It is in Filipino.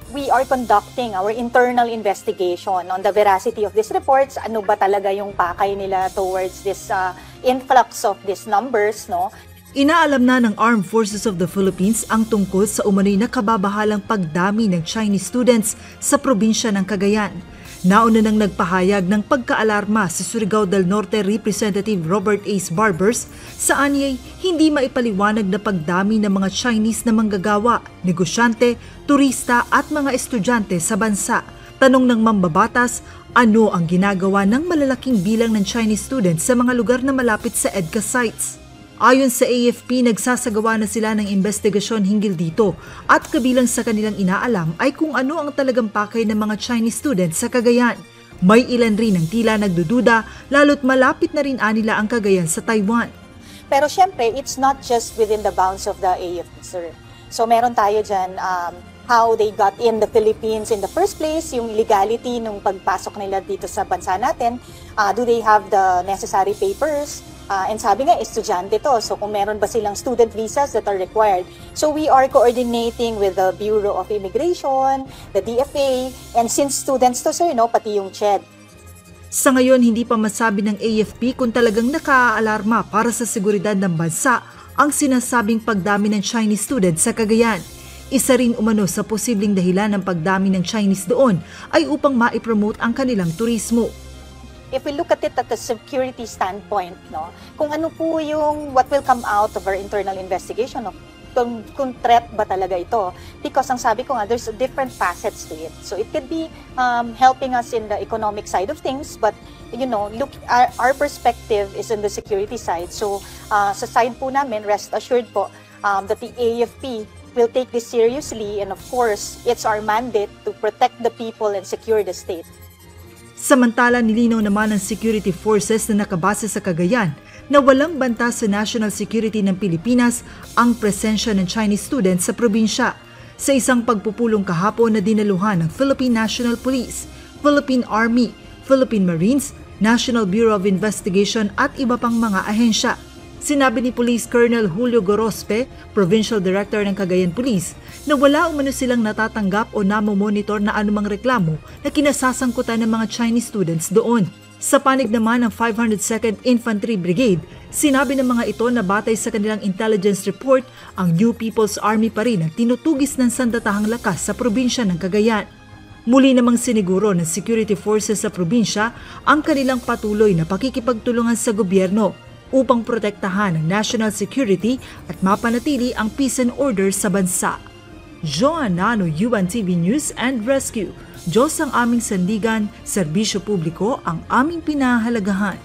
we are conducting our internal investigation on the veracity of these reports. Ano ba talaga yung pakay nila towards this influx of these numbers, no? Inaalam na ng Armed Forces of the Philippines ang tungkol sa umano'y nakababahalang pagdami ng Chinese students sa probinsya ng Cagayan. Nauna nang nagpahayag ng pagkaalarma si Surigao del Norte Representative Robert Ace Barbers sa anyay hindi maipaliwanag na pagdami ng mga Chinese na manggagawa, negosyante, turista at mga estudyante sa bansa. Tanong ng mambabatas, ano ang ginagawa ng malalaking bilang ng Chinese students sa mga lugar na malapit sa EDCA sites? Ayon sa AFP, nagsasagawa na sila ng investigasyon hinggil dito at kabilang sa kanilang inaalam ay kung ano ang talagang pakay ng mga Chinese students sa Cagayan. May ilan rin ang tila nagdududa lalo't malapit na rin anila ang Cagayan sa Taiwan. Pero syempre, it's not just within the bounds of the AFP, sir. So meron tayo dyan how they got in the Philippines in the first place, yung legality nung pagpasok nila dito sa bansa natin. Do they have the necessary papers? And sabi nga, estudyante to. So kung meron ba silang student visas that are required. So we are coordinating with the Bureau of Immigration, the DFA, and since students to, sir, no, pati yung CHED. Sa ngayon, hindi pa masabi ng AFP kung talagang nakaalarma para sa seguridad ng bansa ang sinasabing pagdami ng Chinese students sa Cagayan. Isa rin umano sa posibleng dahilan ng pagdami ng Chinese doon ay upang maipromote ang kanilang turismo. If we look at it at the security standpoint, no, kung ano po yung what will come out of our internal investigation, no, kung threat ba talaga ito. Because ang sabi ko nga, there's different facets to it. So it could be helping us in the economic side of things, but you know, look, our perspective is in the security side. So sa side po namin, rest assured po that the AFP will take this seriously, and of course, it's our mandate to protect the people and secure the state. Samantala, nilinaw naman ng security forces na nakabase sa Cagayan na walang banta sa national security ng Pilipinas ang presensya ng Chinese students sa probinsya. Sa isang pagpupulong kahapon na dinaluhan ng Philippine National Police, Philippine Army, Philippine Marines, National Bureau of Investigation at iba pang mga ahensya. Sinabi ni Police Colonel Julio Gorospe, Provincial Director ng Cagayan Police, na wala umano silang natatanggap o namomonitor na anumang reklamo na kinasasangkutan ng mga Chinese students doon. Sa panig naman ng 502nd Infantry Brigade, sinabi ng mga ito na batay sa kanilang intelligence report, ang New People's Army pa rin ang tinutugis ng sandatahang lakas sa probinsya ng Cagayan. Muli namang siniguro ng security forces sa probinsya ang kanilang patuloy na pakikipagtulungan sa gobyerno upang protektahan ang national security at mapanatili ang peace and order sa bansa. Joanna Nano, UNTV News and Rescue. Diyos ang aming sandigan, serbisyo publiko ang aming pinahalagahan.